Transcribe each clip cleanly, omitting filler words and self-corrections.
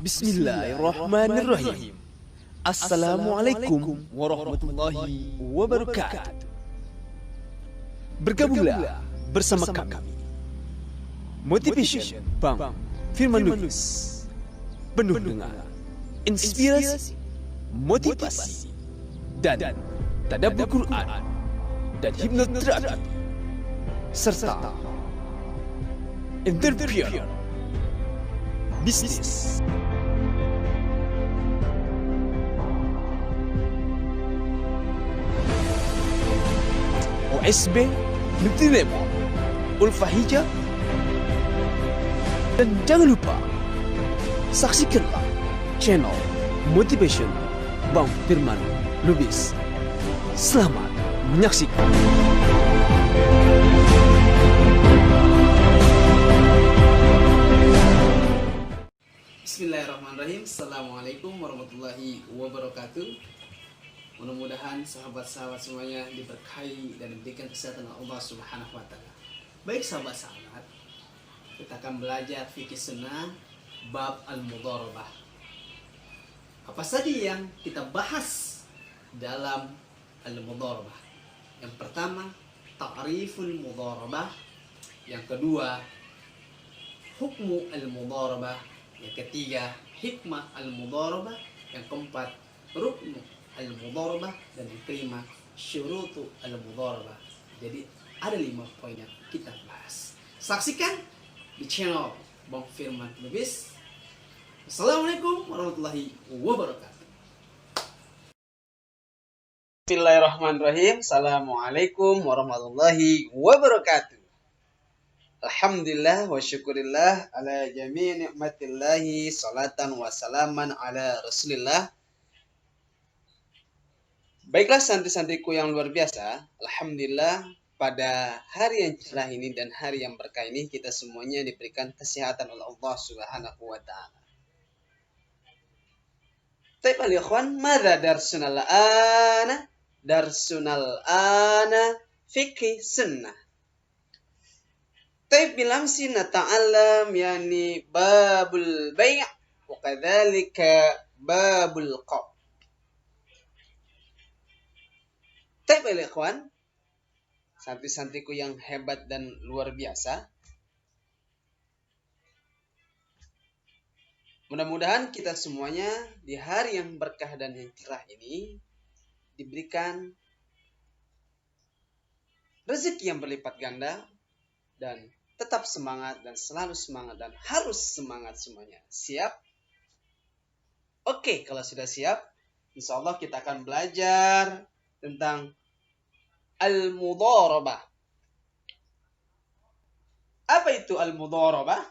Bismillahirrahmanirrahim. Assalamualaikum warahmatullahi wabarakatuh. Bergabunglah bersama kami Motivation Bang Firman Lubis, penuh dengan inspirasi, motivasi, dan tadabbur Quran dan hipnoterapi serta interview bisnis. OSB Multilevel Ulfa Hijab. Dan jangan lupa saksikanlah channel Motivation Bang Firman Lubis. Selamat menyaksikan. Bismillahirrahmanirrahim. Assalamualaikum warahmatullahi wabarakatuh. Mudah-mudahan sahabat-sahabat semuanya diberkahi dan diberikan kesehatan Allah Subhanahu wa taala. Baik sahabat-sahabat, kita akan belajar fikih sunnah bab al-mudharabah. Apa saja yang kita bahas dalam al-mudharabah? Yang pertama, ta'riful mudharabah. Yang kedua, hukmu al-mudharabah. Yang ketiga, hikmah al-mudharabah. Yang keempat, ruknu al-mudharabah. Dan yang kelima, syurutu al-mudharabah. Jadi ada 5 poin yang kita bahas. Saksikan di channel Bang Firman Lubis. Assalamualaikum warahmatullahi wabarakatuh. Bismillahirrahmanirrahim. Assalamualaikum warahmatullahi wabarakatuh. Alhamdulillah wa syukurillah ala jami' ni'matillahi salatan wa salaman ala rasulillah. Baiklah santri-santriku yang luar biasa, alhamdulillah pada hari yang cerah ini dan hari yang berkah ini kita semuanya diberikan kesehatan oleh Allah Subhanahu wa taala. Baik al-ikhwan, madza darsunal ana? Darsunal ana fikih sunnah. Baik bilamsi nata'allam yani babul bai' wa kadzalika babul qab. Baik al-ikhwan, santri-santriku yang hebat dan luar biasa. Mudah-mudahan kita semuanya di hari yang berkah dan yang cerah ini diberikan rezeki yang berlipat ganda dan tetap semangat dan selalu semangat dan harus semangat semuanya. Siap? Oke, kalau sudah siap, insya Allah kita akan belajar tentang al-mudharabah. Apa itu al-mudharabah?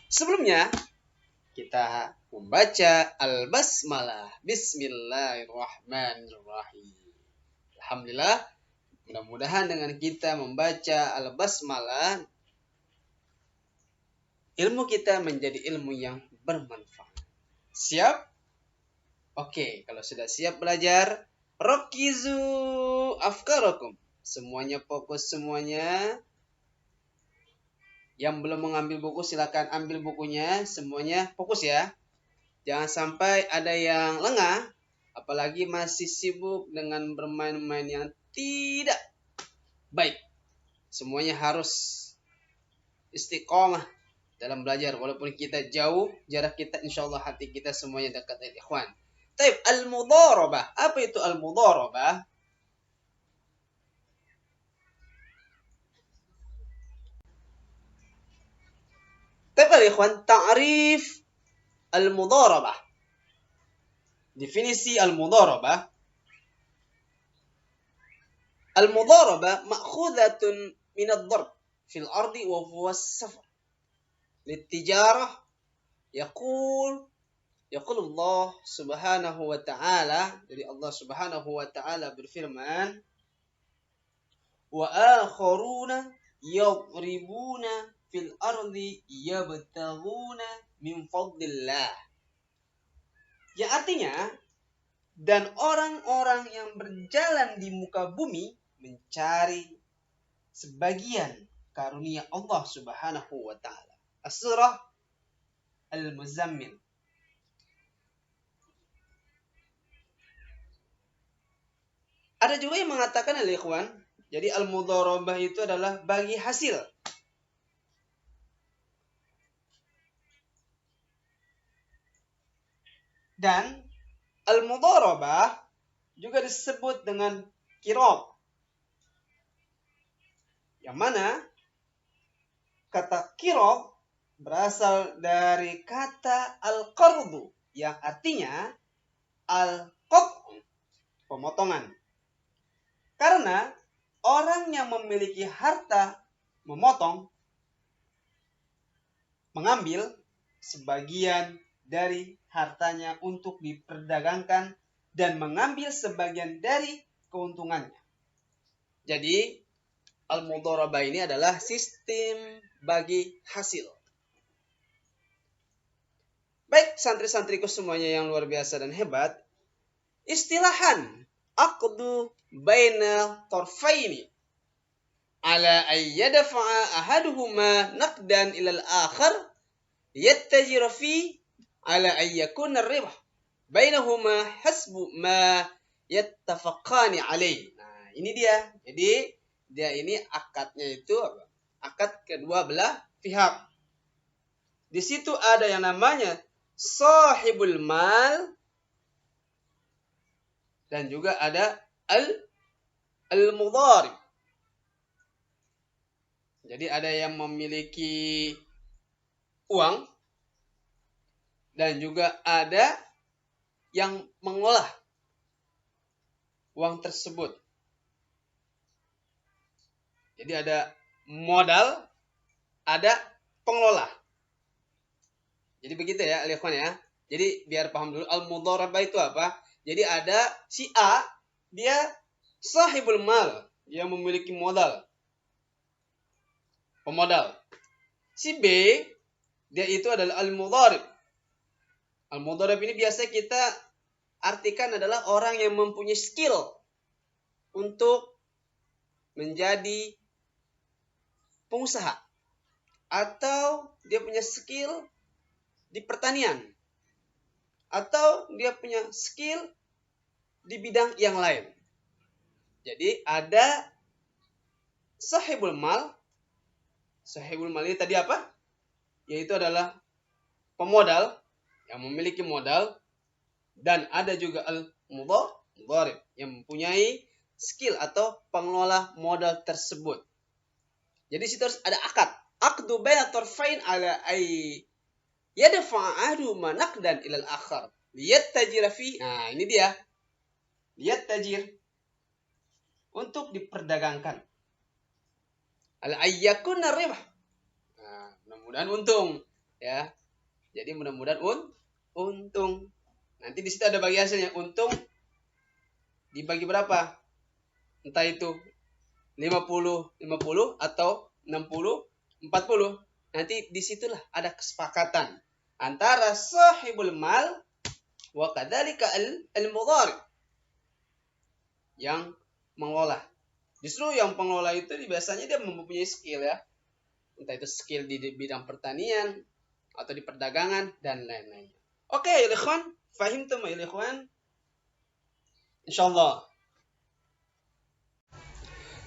Sebelumnya kita membaca al-basmalah. Bismillahirrahmanirrahim. Alhamdulillah, mudah-mudahan dengan kita membaca al-basmalah ilmu kita menjadi ilmu yang bermanfaat. Siap? Oke, kalau sudah siap belajar, rakizu afkarakum. Semuanya fokus semuanya. Yang belum mengambil buku silakan ambil bukunya, semuanya fokus ya. Jangan sampai ada yang lengah, apalagi masih sibuk dengan bermain-main yang tidak baik. Semuanya harus istiqomah dalam belajar. Walaupun kita jauh, jarak kita insyaallah hati kita semuanya dekat ya ikhwan. Taib, al-mudharabah. Apa itu al-mudharabah? Taib al-ikhwan, ta'rif al-mudharabah. Definisi al-mudharabah. Al-mudharabah ma'khudatun min ad-darb fil ardi wa huwa as-safar. Litijarah yaqul Allah Subhanahu wa ta'ala, dari Allah Subhanahu wa ta'ala berfirman, wa akharuna yadribuna fil ardi yabtaghuna min fadlillah. Yang artinya, dan orang-orang yang berjalan di muka bumi mencari sebagian karunia Allah Subhanahu wa ta'ala. As-surah Al-Muzammil. Ada juga yang mengatakan al-ikhwan, jadi al-mudharabah itu adalah bagi hasil. Dan al-mudharabah juga disebut dengan qirab. Yang mana kata qirab berasal dari kata al-qardu yang artinya al-qat'u, pemotongan. Karena orang yang memiliki harta memotong, mengambil sebagian dari hartanya untuk diperdagangkan dan mengambil sebagian dari keuntungannya. Jadi al-mudharabah ini adalah sistem bagi hasil. Baik santri-santriku semuanya yang luar biasa dan hebat, istilahan aqdu bainal tarfaini ala an yadfa'a ahaduhuma naqdan ila al-akhar yattajir fi ala an yakuna ar-ribh bainahuma hasbu ma yattafaqani alaih. Nah, ini dia. Jadi dia ini akadnya itu apa? Akad kedua belah pihak. Di situ ada yang namanya sahibul mal dan juga ada al-mudharib. Jadi ada yang memiliki uang dan juga ada yang mengolah uang tersebut. Jadi ada modal, ada pengelola. Jadi begitu ya, ikhwan ya. Jadi biar paham dulu al-mudharabah itu apa? Jadi ada si A, dia sahibul mal, dia memiliki modal, pemodal. Si B, dia itu adalah al-mudharib. Al-mudharib ini biasa kita artikan adalah orang yang mempunyai skill untuk menjadi pengusaha. Atau dia punya skill di pertanian. Atau dia punya skill di bidang yang lain. Jadi ada sahibul mal. Sahibul mal ini tadi apa? Yaitu adalah pemodal yang memiliki modal. Dan ada juga al-mudharib yang mempunyai skill atau pengelola modal tersebut. Jadi situ harus ada akad. Aqdu baina tarfain ala ay yadfa'a ahaduhuma naqdan ila al-akhar liyattajira fi. Nah, ini dia. Lihat tajir untuk diperdagangkan. Al-ayyakuna ribah. Nah, mudah-mudahan untung ya. Jadi mudah-mudahan untung. Nanti di situ ada bagi hasilnya. Untung dibagi berapa? Entah itu 50-50 atau 60-40. Nanti disitulah ada kesepakatan antara sahibul mal wa kadzalika al-mudharib yang mengolah. Justru yang pengelola itu biasanya dia mempunyai skill ya. Entah itu skill di bidang pertanian atau di perdagangan dan lain-lain. Oke, ya ikhwan, fahimtum ya ikhwan? Insyaallah.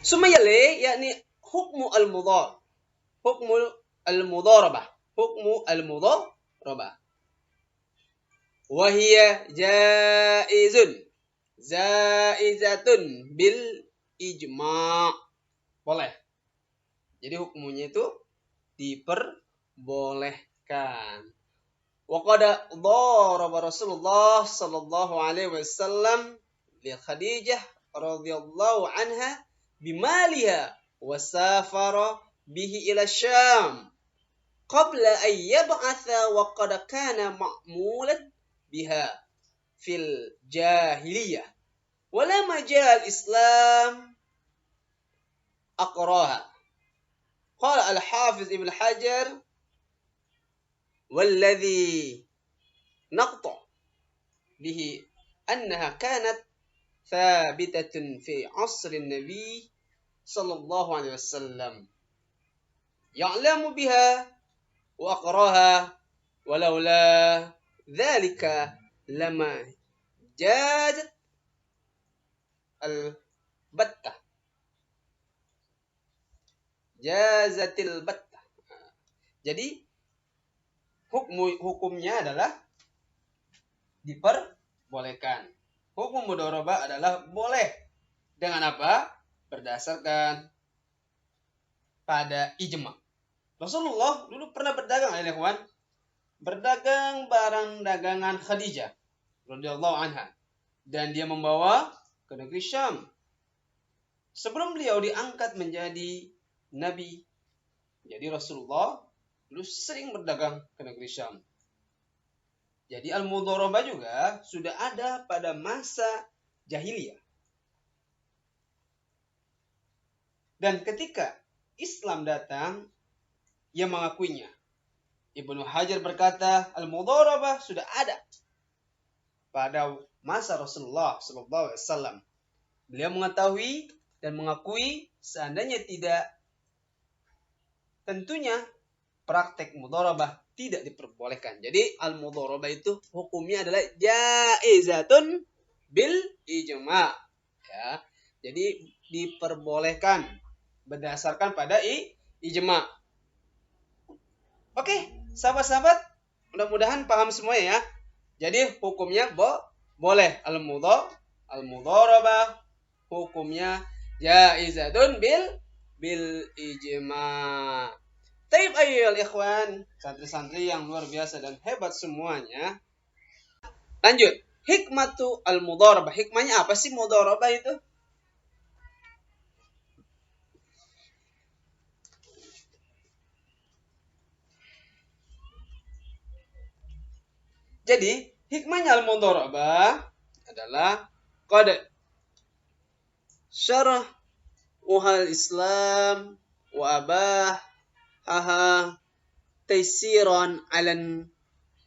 Summa yali yakni hukmu al-mudharib. Hukmu al-mudharabah. Hukmu al-mudharabah. Wa hiya jaizun. Zaizatun bil ijma'. Boleh. Jadi hukumnya itu diperbolehkan. Wa qad dharaba Rasulullah sallallahu alaihi wasallam li Khadijah radhiyallahu anha bimaliha wa safara bihi ila Syam qabla an yab'atha wa qad kana ma'mulan biha fil jahiliyah walama jaa al-islam aqraha. Qala al-Hafiz Ibn Hajar والذي نقطع به أنها كانت ثابتة في عصر النبي صلى الله عليه وسلم يعلم بها wa aqraha walaula dzalika lama jad al-battah. Jazatil battah. Jadi hukumnya adalah diperbolehkan. Hukum mudharabah adalah boleh. Dengan apa? Berdasarkan pada ijma. Rasulullah dulu pernah berdagang, ya kawan. Berdagang barang dagangan Khadijah radhiyallahu anha, dan dia membawa ke negeri Syam. Sebelum beliau diangkat menjadi nabi, jadi Rasulullah dulu sering berdagang ke negeri Syam. Jadi al-mudharabah juga sudah ada pada masa jahiliyah. Dan ketika Islam datang, ia mengakuinya. Ibnu Hajar berkata, al-mudharabah sudah ada pada masa Rasulullah SAW. Beliau mengetahui dan mengakui seandainya tidak, tentunya praktek mudharabah tidak diperbolehkan. Jadi al-mudharabah itu hukumnya adalah jaizatun bil ijma. Ya. Jadi diperbolehkan berdasarkan pada ijma. Oke, sahabat-sahabat, mudah-mudahan paham semua ya. Jadi hukumnya boleh al-mudharabah hukumnya jaizatun bil ijma. Taib ayyuhal ikhwan, santri-santri yang luar biasa dan hebat semuanya. Lanjut, hikmatu al-mudharabah. Hikmahnya apa sih mudharabah itu? Jadi, hikmahnya al-mudharabah adalah qad syarah uhal Islam wa abah aha taisiran alan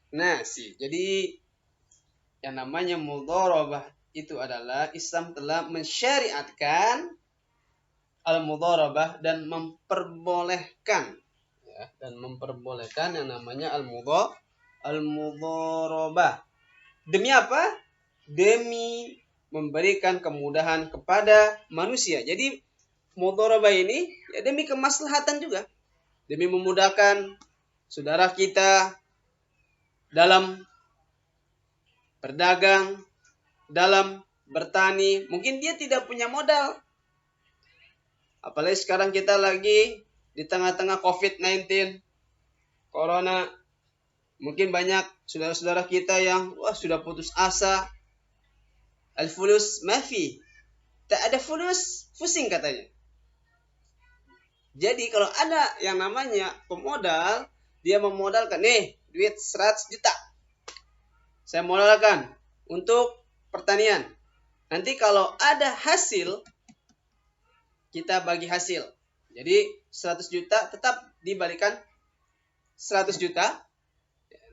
nasi. Jadi yang namanya mudharabah itu adalah Islam telah mensyariatkan al-mudharabah dan memperbolehkan yang namanya al-mudharabah. Demi apa? Demi memberikan kemudahan kepada manusia. Jadi mudharabah ini ya demi kemaslahatan juga. Demi memudahkan saudara kita dalam berdagang, dalam bertani. Mungkin dia tidak punya modal. Apalagi sekarang kita lagi di tengah-tengah COVID-19, Corona. Mungkin banyak saudara-saudara kita yang sudah putus asa. Al-fulus mafi. Tak ada fulus, pusing katanya. Jadi kalau ada yang namanya pemodal, dia memodalkan, nih duit 100 juta. Saya modalkan untuk pertanian. Nanti kalau ada hasil, kita bagi hasil. Jadi 100 juta tetap dibalikan 100 juta.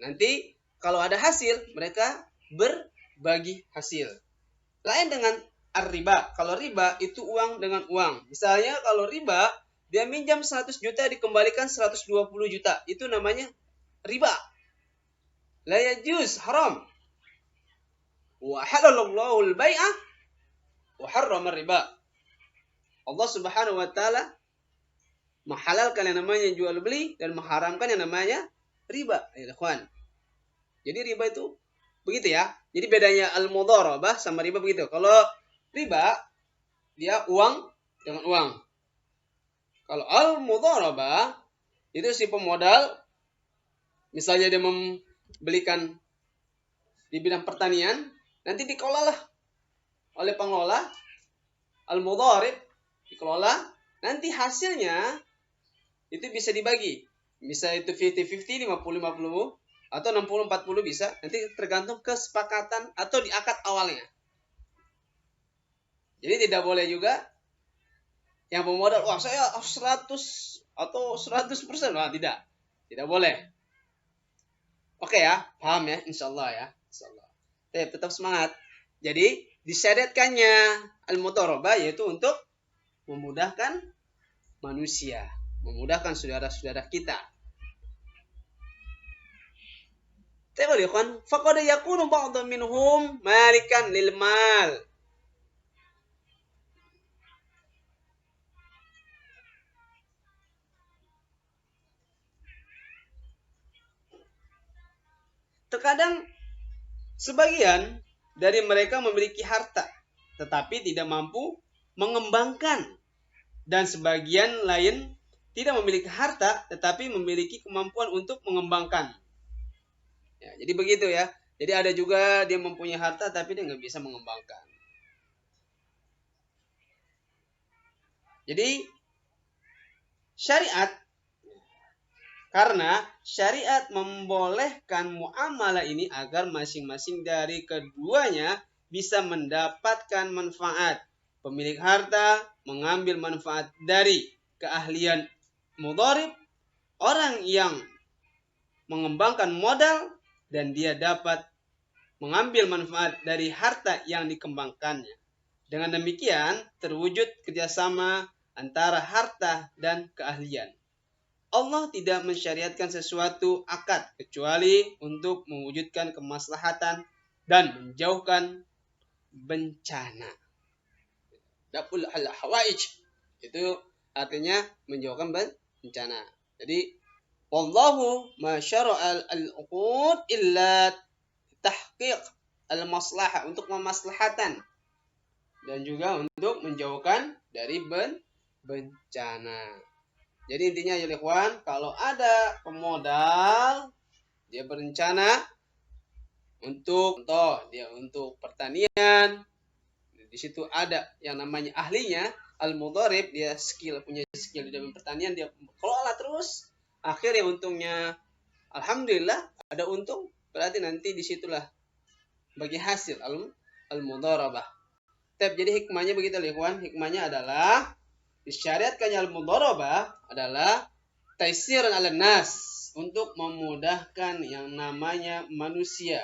Nanti kalau ada hasil, mereka berbagi hasil. Lain dengan ar-riba. Kalau riba itu uang dengan uang. Misalnya kalau riba, dia minjam 100 juta dikembalikan 120 juta. Itu namanya riba. La yajuz, haram. Wa halalallahu al-bai'ah wa harrama riba. Allah Subhanahu wa taala menghalalkan yang namanya jual beli dan mengharamkan yang namanya riba. Ya ikhwan. Jadi riba itu begitu ya. Jadi bedanya al-mudharabah sama riba begitu. Kalau riba dia uang dengan uang. Kalau al-mudharabah itu si pemodal, misalnya dia membelikan di bidang pertanian, nanti dikelola oleh pengelola, al-mudharib dikelola, nanti hasilnya itu bisa dibagi. Bisa itu 50-50, 50-50, atau 60-40 bisa, nanti tergantung kesepakatan atau di akad awalnya. Jadi tidak boleh juga yang pemodal, saya 100 atau 100%. Wah, tidak boleh. Oke ya, paham ya, insyaallah ya. Insyaallah. Tetap semangat. Jadi disyariatkannya al-mudharabah yaitu untuk memudahkan manusia, memudahkan saudara-saudara kita. Tengok ya kan, faqad yakunu ba'dhu minhum malikan lil mal. Terkadang sebagian dari mereka memiliki harta tetapi tidak mampu mengembangkan, dan sebagian lain tidak memiliki harta tetapi memiliki kemampuan untuk mengembangkan. Ya, jadi begitu ya. Jadi ada juga dia mempunyai harta tapi dia nggak bisa mengembangkan. Jadi syariat, karena syariat membolehkan muamalah ini agar masing-masing dari keduanya bisa mendapatkan manfaat. Pemilik harta mengambil manfaat dari keahlian mudharib, orang yang mengembangkan modal, dan dia dapat mengambil manfaat dari harta yang dikembangkannya. Dengan demikian, terwujud kerjasama antara harta dan keahlian. Allah tidak mensyariatkan sesuatu akad kecuali untuk mewujudkan kemaslahatan dan menjauhkan bencana. Daful al-hawaij itu artinya menjauhkan bencana. Jadi wallahu ma syara'a al-uqud illa tahqiq al-maslahah, untuk memaslahatan dan juga untuk menjauhkan dari bencana. Jadi intinya ya ikhwan, kalau ada pemodal dia berencana untuk dia untuk pertanian, di situ ada yang namanya ahlinya al-mudharib, dia punya skill di dalam pertanian, dia kelola terus, akhirnya untungnya alhamdulillah ada untung, berarti nanti disitulah bagi hasil al-mudharabah. Jadi hikmahnya begitu ikhwan, hikmahnya adalah disyariatkannya al-mudharabah adalah taisiran 'alan nas, untuk memudahkan yang namanya manusia.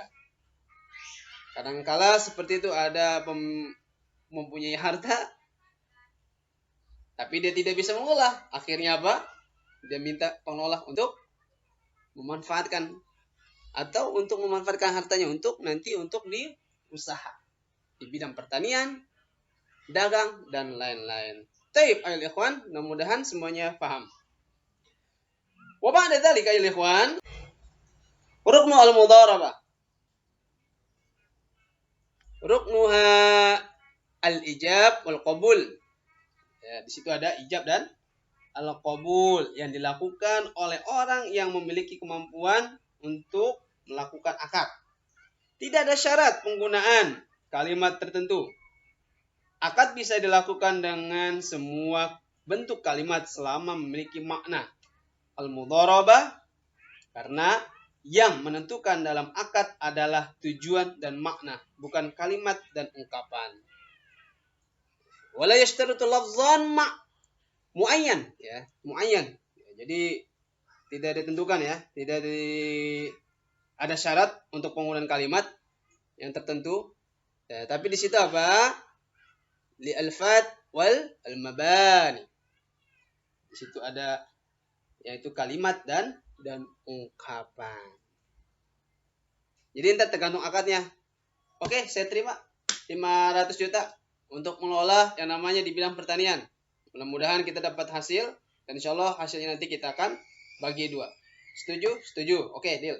Kadangkala seperti itu ada mempunyai harta tapi dia tidak bisa mengolah. Akhirnya apa? Dia minta pengolah untuk memanfaatkan, atau untuk memanfaatkan hartanya untuk nanti untuk di usaha di bidang pertanian, dagang dan lain-lain. Taib ayol ikhwan, mudah-mudahan semuanya paham. Wa ba'da dzalika ayol ikhwan, ruknu al-mudharabah. Ruknuha al-ijab wal qabul. Ya, di situ ada ijab dan al-qabul yang dilakukan oleh orang yang memiliki kemampuan untuk melakukan akad. Tidak ada syarat penggunaan kalimat tertentu. Akad bisa dilakukan dengan semua bentuk kalimat selama memiliki makna. Al-mudharabah, karena yang menentukan dalam akad adalah tujuan dan makna, bukan kalimat dan ungkapan. Wala yashtaritu lafzan muayyan, ya, muayyan. Ya, jadi tidak ditentukan ya, ada syarat untuk penggunaan kalimat yang tertentu. Ya, tapi di situ apa? Li alfat wal al-mabani. Di situ ada yaitu kalimat dan ungkapan. Jadi entar tergantung akadnya. Oke, saya terima 500 juta untuk mengelola yang namanya di bidang pertanian. Mudah-mudahan kita dapat hasil, dan insyaallah hasilnya nanti kita akan bagi 2. Setuju? Setuju. Oke, deal.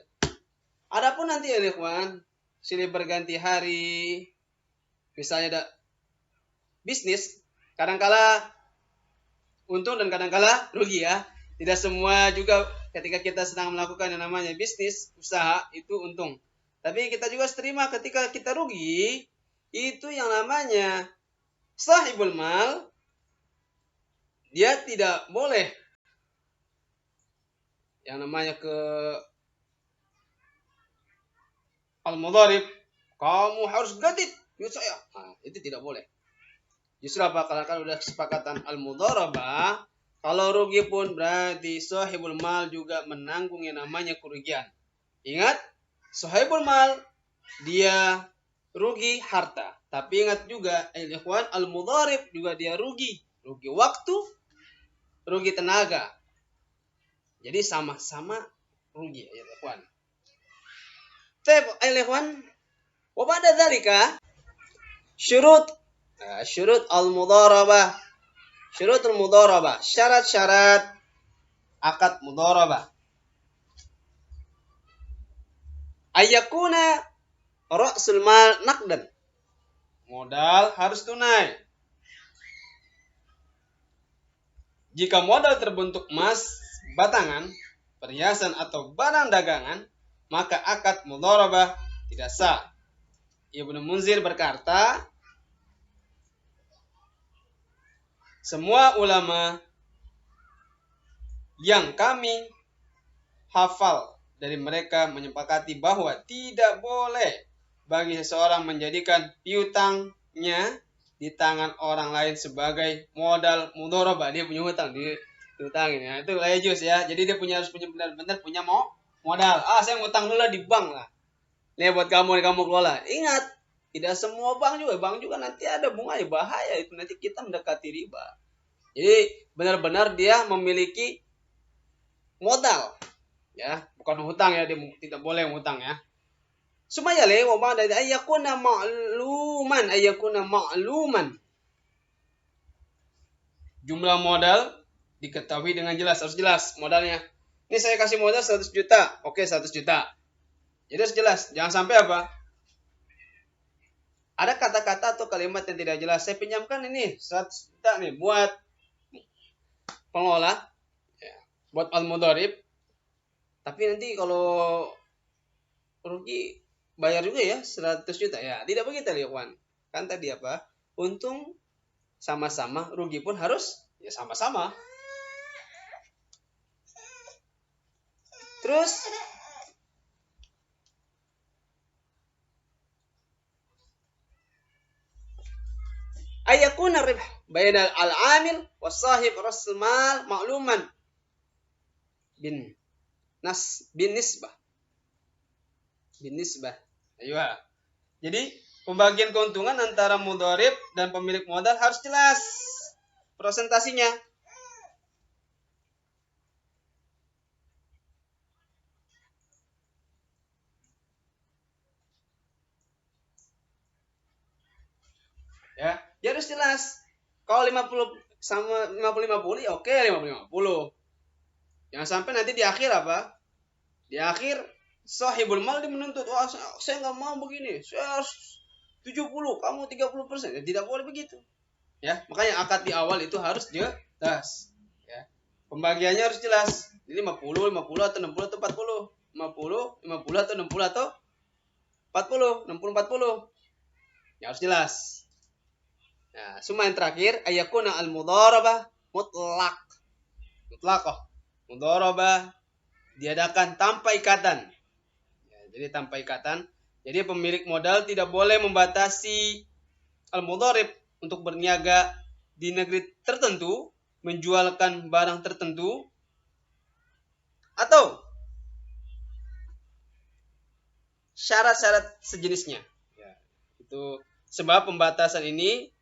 Adapun nanti ya ikhwan, silih berganti hari, misalnya ada bisnis, kadangkala untung dan kadangkala rugi ya. Tidak semua juga ketika kita sedang melakukan yang namanya bisnis, usaha, itu untung. Tapi kita juga terima ketika kita rugi, itu yang namanya sahibul mal, dia tidak boleh yang namanya ke al-mudharib, kamu harus ganti duit saya. Nah, itu tidak boleh. Justru apa? Kalau udah kesepakatan al-mudharabah, kalau rugi pun berarti sahibul mal juga menanggung yang namanya kerugian. Ingat, sahibul mal dia rugi harta, tapi ingat juga ikhwan, al-mudharib juga dia rugi waktu, rugi tenaga. Jadi sama-sama rugi ya ikhwan. Tep, ikhwan. Wa ba'da dzalika syurut syurut al-mudharabah. Syurut al-mudharabah, syarat-syarat akad mudharabah. Ayyakuna ra'sul mal naqdan. Modal harus tunai. Jika modal terbentuk emas, batangan, perhiasan atau barang dagangan, maka akad mudharabah tidak sah. Ibnu Munzir berkata, semua ulama yang kami hafal dari mereka menyepakati bahwa tidak boleh bagi seseorang menjadikan piutangnya di tangan orang lain sebagai modal mudharabah. Dia punya hutang, diutangin ya. Itu lejus ya. Jadi dia harus punya benar-benar punya modal. Saya ngutang dulu di bank lah. Ini buat kamu kelola. Ingat, tidak semua bank juga. Bank juga nanti ada bunganya, bahaya itu, nanti kita mendekati riba. Jadi benar-benar dia memiliki modal, ya, bukan hutang ya, dia tidak boleh hutang ya. Supaya wa ba'da ayyakuna ma'luman. Jumlah modal diketahui dengan jelas, harus jelas modalnya. Ini saya kasih modal 100 juta. Oke, 100 juta. Jadi harus jelas, jangan sampai apa? Ada kata-kata atau kalimat yang tidak jelas. Saya pinjamkan ini 100 juta nih buat pengelola, ya, buat al-mudharib. Tapi nanti kalau rugi bayar juga ya 100 juta. Ya, tidak begitu ya, kawan. Kan tadi apa? Untung sama-sama, rugi pun harus ya sama-sama. Terus ayakuna ribh bainal al-amil was sahib rasul mal ma'luman bin nisbah. Ayo. Jadi pembagian keuntungan antara mudharib dan pemilik modal harus jelas presentasinya. Ya, dia harus jelas. Kalau 50 sama 50-50 ya oke, 50-50. Jangan sampai nanti di akhir apa? Di akhir sahibul mal dia menuntut, wah saya nggak mau begini, saya harus 70, kamu 30%. Ya, tidak boleh begitu. Ya, makanya akad di awal itu harus jelas. Ya. Pembagiannya harus jelas. Jadi 50 atau 60 atau 40. 50 atau 60 atau 40, 60-40. Ya harus jelas. Nah, semua yang terakhir ayakuna al-mudharabah mutlaq. Mutlaqah. Mudharabah diadakan tanpa ikatan. Ya, jadi tanpa ikatan. Jadi pemilik modal tidak boleh membatasi al-mudharib untuk berniaga di negeri tertentu, menjualkan barang tertentu, atau syarat-syarat sejenisnya. Ya, itu sebab pembatasan ini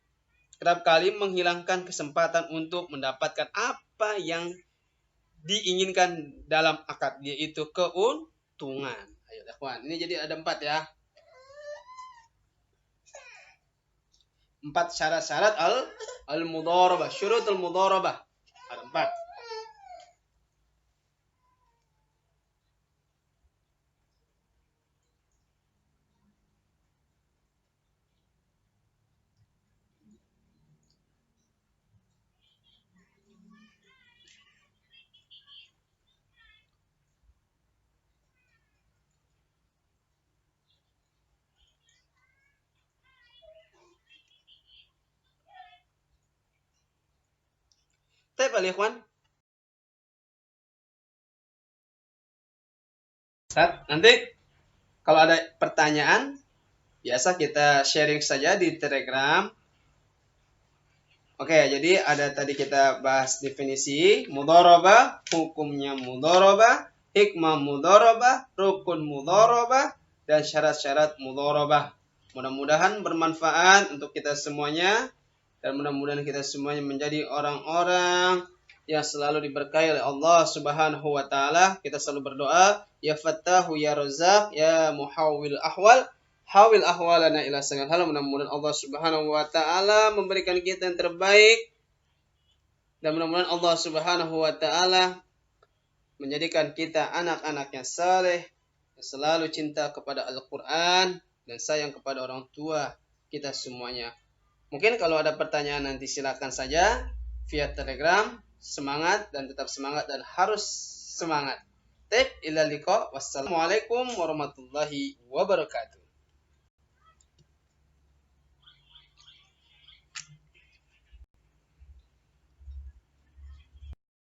kerap kali menghilangkan kesempatan untuk mendapatkan apa yang diinginkan dalam akad, yaitu keuntungan. Ayo kawan, ini jadi ada 4 ya. 4 syarat-syarat al-mudharabah, syurutul mudharabah. Ada 4. Baik, ikhwan. Nanti kalau ada pertanyaan, biasa kita sharing saja di Telegram. Oke, jadi ada tadi kita bahas definisi mudharabah, hukumnya mudharabah, hikmah mudharabah, rukun mudharabah, dan syarat-syarat mudharabah. Mudah-mudahan bermanfaat untuk kita semuanya, dan mudah-mudahan kita semuanya menjadi orang-orang yang selalu diberkahi oleh Allah Subhanahu wa taala. Kita selalu berdoa, ya Fattahu ya Razzaq ya Muhawwil ahwal, hawil ahwalana ila sagal hal. Mudah-mudahan Allah Subhanahu wa taala memberikan kita yang terbaik, dan mudah-mudahan Allah Subhanahu wa taala menjadikan kita anak-anak yang saleh, yang selalu cinta kepada Al-Qur'an dan sayang kepada orang tua kita semuanya. Mungkin kalau ada pertanyaan nanti silakan saja via Telegram. Semangat dan tetap semangat dan harus semangat. Ila liqa. Wassalamualaikum warahmatullahi wabarakatuh.